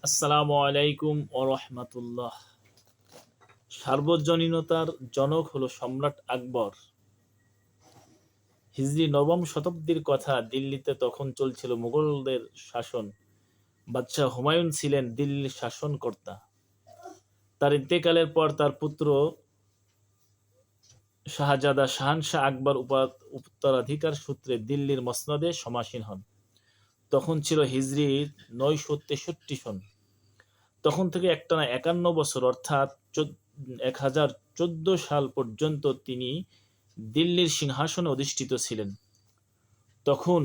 আসসালামু আলাইকুম ও রহমাতুল্লাহ। সার্বজনীনতার জনক হলো সম্রাট আকবর। হিজরি নবম শতাব্দীর কথা। দিল্লিতে তখন চলছিল মুঘলদের শাসন। বাদশাহ হুমায়ুন ছিলেন দিল্লির শাসনকর্তা। তার ইন্তেকালের পর তার পুত্র শাহজাদা শাহানশাহ আকবর উত্তরাধিকার সূত্রে দিল্লির মসনদে সমাসীন হন। তখন ছিল হিজরি ৯৬৩ সন। তখন থেকে একটানা ৫১ বছর অর্থাৎ ১০১৪ সাল পর্যন্ত তিনি দিল্লির সিংহাসনে অধিষ্ঠিত ছিলেন। তখন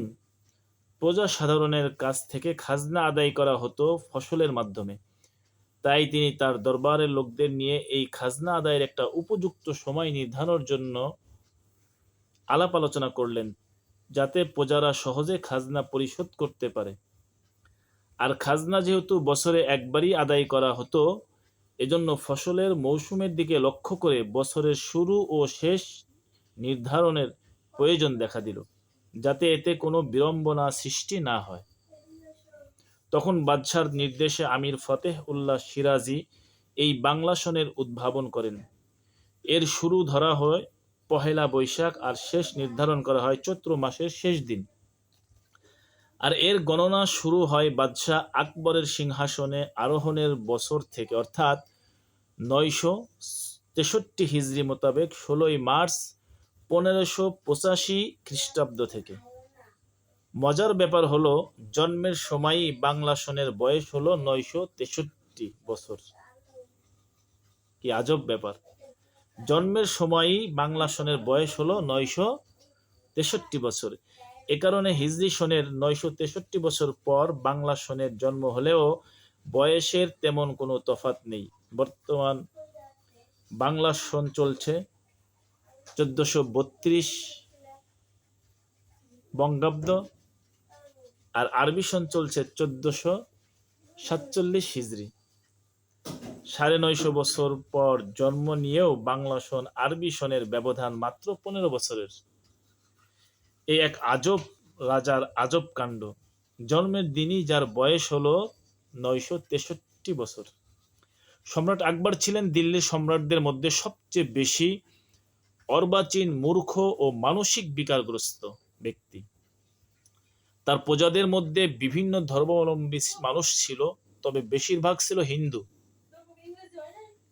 প্রজা সাধারণের কাছ থেকে খাজনা আদায় করা হতো ফসলের মাধ্যমে। তাই তিনি তার দরবারের লোকদের নিয়ে এই খাজনা আদায়ের একটা উপযুক্ত সময় নির্ধারণের জন্য আলাপ আলোচনা করলেন, যাতে প্রজারা সহজে খাজনা পরিশোধ করতে পারে। আর খাজনা যেহেতু বছরে একবারই আদায় করা হতো, এজন্য ফসলের মৌসুমের দিকে লক্ষ্য করে বছরের শুরু ও শেষ নির্ধারণের প্রয়োজন দেখা দিল, যাতে এতে কোনো বিড়ম্বনা সৃষ্টি না হয়। তখন বাদশার নির্দেশে আমির ফতেহ উল্লাহ সিরাজি এই বাংলা সনের উদ্ভাবন করেন। এর শুরু ধরা হয় পহেলা বৈশাখ আর শেষ নির্ধারণ করা হয় চৈত্র মাসের শেষ দিন। আর এর গণনা শুরু হয় বাদশাহ আকবরের সিংহাসনে আরোহণের বছর থেকে, অর্থাৎ ৯৬৩ হিজরি মোতাবেক ১৬ই মার্চ ১৫৮৫ খ্রিস্টাব্দ থেকে। মজার ব্যাপার হলো, জন্মের সময়ই বাংলা সনের বয়স হলো ৯৬৩ বছর। কি আজব ব্যাপার! জন্মের সময়ই বাংলা সনের বয়স হলো ৯৬৩ বছর। এ কারণে হিজরি সনের ৯৬৩ বছর পর বাংলা সনের জন্ম হলেও বয়সের তেমন কোনো তফাৎ নেই। বর্তমান বাংলা সন চলছে ১৪৩২ বঙ্গাব্দ, আর আরবি সন চলছে ১৪৪৭ হিজরি। ৯৫০ বছর পর জন্ম নিয়েও বাংলা সন আরবি সনের ব্যবধান মাত্র ১৫ বছরের। এই এক আজব রাজার আজব কাণ্ড। জন্মের দিনই যার বয়স হলো ৯৬৩ বছর। সম্রাট আকবর ছিলেন দিল্লির সম্রাটদের মধ্যে সবচেয়ে বেশি অর্বাচীন, মূর্খ ও মানসিক বিকারগ্রস্ত ব্যক্তি। তার প্রজাদের মধ্যে বিভিন্ন ধর্মাবলম্বী মানুষ ছিল, তবে বেশিরভাগ ছিল হিন্দু।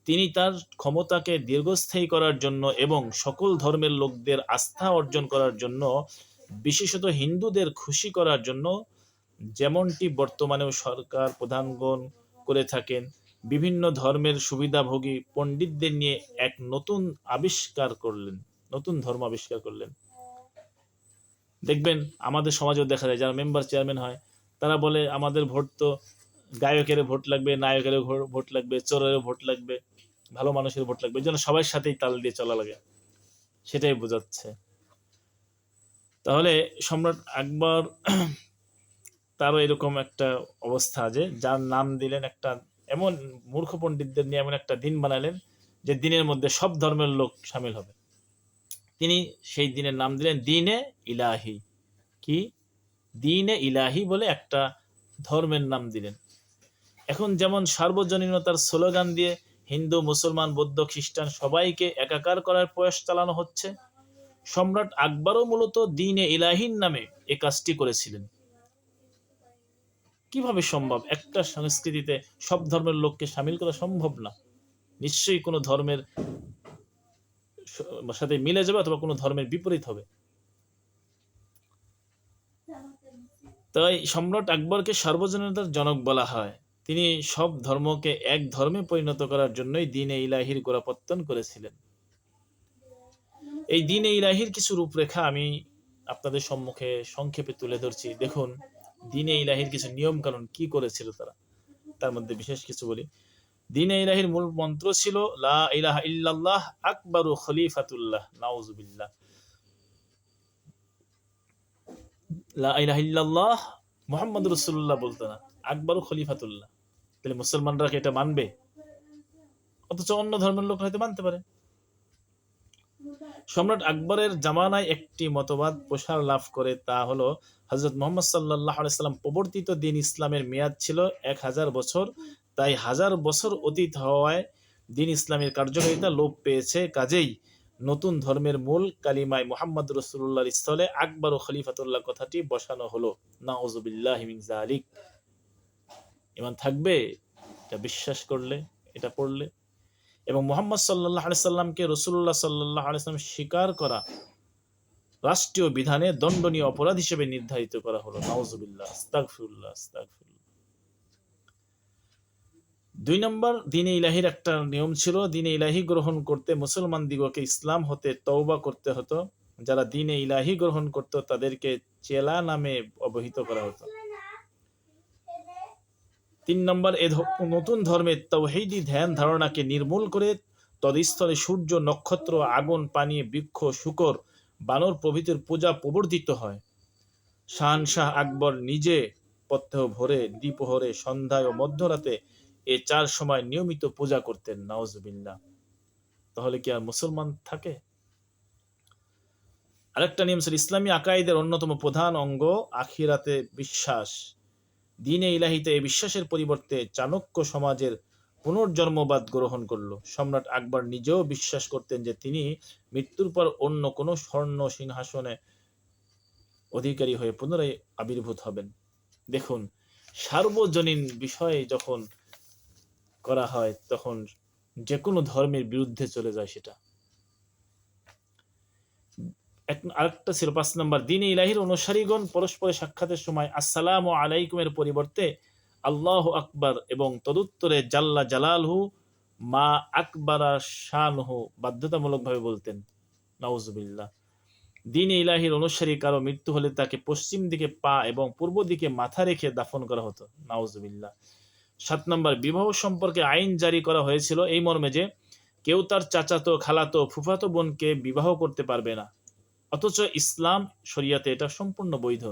তিনি তার ক্ষমতাকে দীর্ঘস্থায়ী করার জন্য এবং সকল ধর্মের লোকদের আস্থা অর্জন করার জন্য, বিশেষত হিন্দুদের খুশি করার জন্য, যেমনটি বর্তমানেও সরকার প্রধানগণ করে থাকেন, বিভিন্ন ধর্মের সুবিধাভোগী পণ্ডিতদের নিয়ে এক নতুন ধর্ম আবিষ্কার করলেন। দেখবেন আমাদের সমাজেও দেখা যায়, যারা মেম্বার চেয়ারম্যান হয়, তারা বলে আমাদের ভোট তো গায়কের ভোট লাগবে, নায়কের ভোট লাগবে, চোরের ভোট লাগবে, ভালো মানুষের ভোট লাগবে, যেন সবার সাথেই তাল দিয়ে চলা লাগে। সেটাই বোঝাচ্ছে। তাহলে সম্রাট আকবর তারও এরকম একটা অবস্থা, যে যার নাম দিলেন, একটা এমন মূর্খ পণ্ডিতদের নিয়ে এমন একটা দিন বানালেন যে দিনের মধ্যে সব ধর্মের লোক সামিল হবে। তিনি সেই দিনের নাম দিলেন দিনে ইলাহি। কি? দিনে ইলাহি বলে একটা ধর্মের নাম দিলেন। এখন যেমন সার্বজনীনতার স্লোগান দিয়ে হিন্দু, মুসলমান, বৌদ্ধ, খ্রিস্টান সবাইকে একাকার করার প্রয়াস চালানো হচ্ছে, সম্রাট আকবরও মূলত দিনে ইলাহির নামে এ কাজটি করেছিলেন। কিভাবে সম্ভব? একটা সংস্কৃতিতে সব ধর্মের লোককে সামিল করা সম্ভব না। নিশ্চয়ই কোনো ধর্মের সাথে মিলে যাবে অথবা কোনো ধর্মের বিপরীত হবে। তাই সম্রাট আকবরকে সার্বজনীনতার জনক বলা হয়। তিনি সব ধর্মকে এক ধর্মে পরিণত করার জন্যই দ্বীন-এ ইলাহির গোড়াপত্তন করেছিলেন। এই দ্বীন-এ ইলাহির কিছু রূপরেখা আমি আপনাদের সম্মুখে সংক্ষেপে তুলে ধরছি। দেখুন, দ্বীন-এ ইলাহির কিছু নিয়ম কানুন কি করেছিল তারা, তার মধ্যে বিশেষ কিছু বলি। দ্বীন-এ ইলাহির মূল মন্ত্র ছিল লা ইলাহা ইল্লাল্লাহ আকবারু খলিফাতুল্লাহ। নাউজুবিল্লাহ। লা ইলাহা ইল্লাল্লাহ মুহাম্মাদুর রাসূলুল্লাহ বলতো না, আকবারু খলিফাতুল্লাহ। তাহলে মুসলমানরা কি এটা মানবে? অথচ অন্য ধর্মের লোক হয়তো মানতে পারে। সম্রাট আকবরের জামানায় একটি মতবাদ প্রসার লাভ করে, তা হলো হযরত মুহাম্মদ সাল্লাল্লাহু আলাইহি সাল্লাম প্রবর্তিত দিন ইসলামের মেয়াদ ছিল 1000 বছর। তাই 1000 বছর অতীত হওয়ায় দিন ইসলামের কার্যকারিতা লোপ পেয়েছে। কাজেই নতুন ধর্মের মূল কালিমায় মুহাম্মদ রাসূলুল্লাহর স্থলে আকবর ও খলিফাতুল্লাহ কথাটি বসানো হলো। নাউযুবিল্লাহি মিন যালিক। ঈমান থাকবে এটা বিশ্বাস করলে, এটা পড়লে। এবং মুহাম্মদ সাল্লাল্লাহু আলাইহি সাল্লামকে রাসূলুল্লাহ সাল্লাল্লাহু আলাইহি সাল্লাম স্বীকার করা রাষ্ট্রীয় বিধানে দণ্ডনীয় অপরাধ হিসেবে নির্ধারিত করা হলো। নাউযুবিল্লাহ, আস্তাগফিরুল্লাহ, আস্তাগফিরুল্লাহ। 2 নম্বর, দ্বীনে ইলাহির একটা নিয়ম ছিল। দ্বীনে ইলাহি গ্রহণ করতে মুসলমান দিগকে ইসলাম হতে তওবা করতে হতো। যারা দ্বীনে ইলাহি গ্রহণ করত তাদেরকে চেলা নামে অবহিত করা হতো। 3 নম্বর, নতুন ধর্মের তাওহীদি ধ্যান ধারণাকে নির্মূল করে তদস্থলে সূর্য, নক্ষত্র, আগুন, পানি, বৃক্ষ, শূকর, বানর প্রভৃতির পূজা প্রবর্তিত হয়। শাহনশাহ আকবর নিজে প্রত্যহ ভোরে, দ্বিপ্রহরে, সন্ধ্যায় ও মধ্যরাতে এই 4 সময় নিয়মিত পূজা করতেন। নাউজুবিল্লাহ। তাহলে কি আর মুসলমান থাকে? আরেকটা নিয়ম ছিল ইসলামী আকাইদের অন্যতম প্রধান অঙ্গ আখিরাতে বিশ্বাস। দ্বীনে ইলাহিতে এই বিশ্বাসের পরিবর্তে চাণক্য সমাজের পুনর্জন্মবাদ গ্রহণ করল। সম্রাট আকবর নিজেও বিশ্বাস করতেন যে তিনি মৃত্যুর পর অন্য কোনো স্বর্ণ সিংহাসনে অধিকারী হয়ে পুনরায় আবির্ভূত হবেন। দেখুন, সার্বজনীন বিষয়ে যখন করা হয় তখন যে কোনো ধর্মের বিরুদ্ধে চলে যায় সেটা। আরেকটা ছিল 5 নম্বর, দ্বীনে ইলাহির অনুসারীগণ পরস্পরের সাক্ষাতের সময় আসসালামু আলাইকুমের পরিবর্তে আল্লাহু আকবার এবং তদুত্তরে জাল্লা জালালহু মা আকবারা শানহু বাধ্যতামূলকভাবে বলতেন। নাউজুবিল্লাহ। দ্বীনে ইলাহির অনুসারী কারো মৃত্যু হলে তাকে পশ্চিম দিকে পা এবং পূর্ব দিকে মাথা রেখে দাফন করা হতো। নাউজুবিল্লাহ। 7 নম্বর, বিবাহ সম্পর্কে আইন জারি করা হয়েছিল এই মর্মে যে কেউ তার চাচাতো, খালাতো, ফুফাতো বোনকে বিবাহ করতে পারবে না। অথচ ইসলাম শরিয়াতে এটা সম্পূর্ণ বৈধ।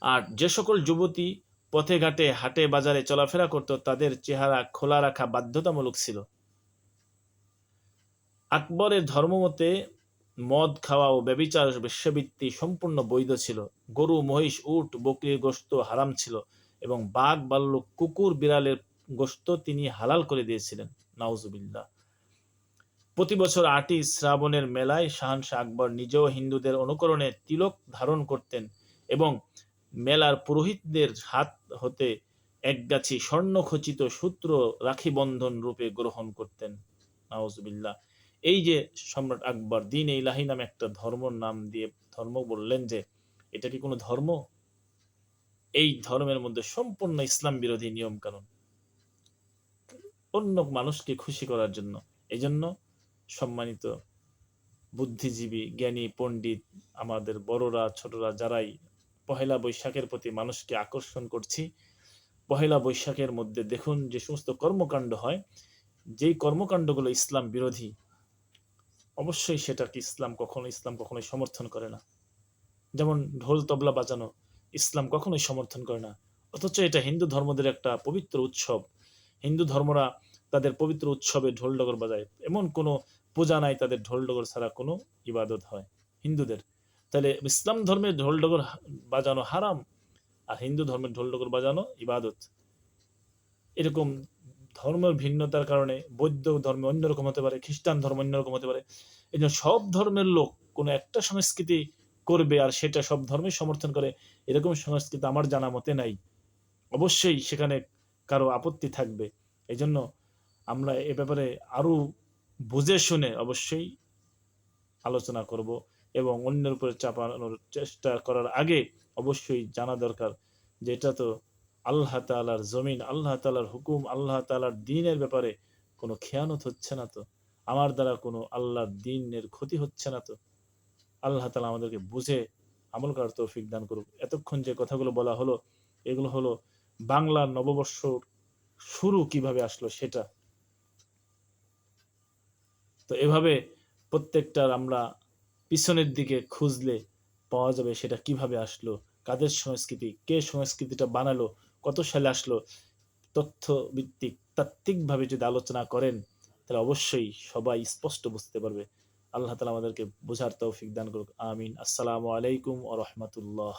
আর যে সকল যুবতী পথে ঘাটে, হাটে বাজারে চলাফেরা করত তাদের চেহারা খোলা রাখা বাধ্যতামূলক ছিল। আকবরের ধর্মমতে মদ খাওয়া ও ব্যভিচার, বেশ্যাবৃত্তি সম্পূর্ণ বৈধ ছিল। গরু, মহিষ, উট, বকরির গোশত হারাম ছিল এবং বাঘ, ভাল্লুক, কুকুর, বিড়ালের গোশত তিনি হালাল করে দিয়েছিলেন। নাউজুবিল্লাহ। প্রতি বছর 8ই শ্রাবণের মেলায় শাহনশাহ আকবর নিজেও হিন্দুদের অনুকরণে তিলক ধারণ করতেন এবং মেলার পুরোহিতদের হাত হতে একগাছি স্বর্ণখচিত সূত্র রাখি বন্ধন রূপে গ্রহণ করতেন। নাউজুবিল্লাহ। এই যে সম্রাট আকবর দ্বীনে ইলাহি নামে একটা ধর্মর নাম দিয়ে ধর্ম বললেন যে এটা কি কোনো ধর্ম? এই ধর্মের মধ্যে সম্পূর্ণ ইসলাম বিরোধী নিয়ম কানুন, অন্য মানুষকে খুশি করার জন্য। এই জন্য সম্মানিত বুদ্ধিজীবী, জ্ঞানী, পণ্ডিত, আমাদের বড়রা, ছোটরা যারাই পহেলা বৈশাখের প্রতি মানুষকে আকর্ষণ করছি, পহেলা বৈশাখের মধ্যে দেখুন যে সমস্ত কর্মকাণ্ড হয়, যেই কর্মকাণ্ডগুলো ইসলাম বিরোধী, অবশ্যই সেটাকে ইসলাম কখনোই সমর্থন করে না। যেমন ঢোল তবলা বাজানো ইসলাম কখনোই সমর্থন করে না। অথচ এটা হিন্দু ধর্মদের একটা পবিত্র উৎসব। হিন্দু ধর্মরা তাদের পবিত্র উৎসবে ঢোল ডগর বাজায়। এমন কোনো পূজা নাই তাদের ঢোল ডগর ছাড়া কোনো ইবাদত হয় হিন্দুদের। তাহলে ইসলাম ধর্মের ঢোল ডগর বাজানো হারাম আর হিন্দু ধর্মের ঢোল ডগর বাজানো ইবাদত। এরকম ধর্মের ভিন্নতার কারণে বৌদ্ধ ধর্ম অন্যরকম হতে পারে, খ্রিস্টান ধর্ম অন্যরকম হতে পারে। এই জন্য সব ধর্মের লোক কোনো একটা সংস্কৃতি করবে আর সেটা সব ধর্মের সমর্থন করে, এরকম সংস্কৃতি আমার জানা মতে নাই। অবশ্যই সেখানে কারো আপত্তি থাকবে। এই জন্য আমরা এ ব্যাপারে আরো বুঝে শুনে অবশ্যই আলোচনা করব এবং অন্যের উপরে চাপানোর চেষ্টা করার আগে অবশ্যই জানা দরকার যে এটা তো আল্লাহ তাআলার জমিন, আল্লাহ তাআলার হুকুম, আল্লাহ তাআলার দ্বীনের ব্যাপারে কোনো খেয়ানত হচ্ছে না তো, আমার দ্বারা কোনো আল্লাহর দ্বীনের ক্ষতি হচ্ছে না তো। আল্লাহ তাআলা আমাদেরকে বুঝে আমল করার তৌফিক দান করুক। এতক্ষণ যে কথাগুলো বলা হলো এগুলো হলো বাংলার নববর্ষ শুরু কিভাবে আসলো সেটা। তো এভাবে প্রত্যেকটার আমরা পিছনের দিকে খুঁজলে পাওয়া যাবে সেটা কিভাবে আসলো, কাদের সংস্কৃতি, কে সংস্কৃতিটা বানালো, কত সালে আসলো। তথ্য ভিত্তিক তাত্ত্বিকভাবে যদি আলোচনা করেন তাহলে অবশ্যই সবাই স্পষ্ট বুঝতে পারবে। আল্লাহ তাআলা আমাদেরকে বোঝার তৌফিক দান করুক। আমিন। আসসালামু আলাইকুম ওয়া রাহমাতুল্লাহ।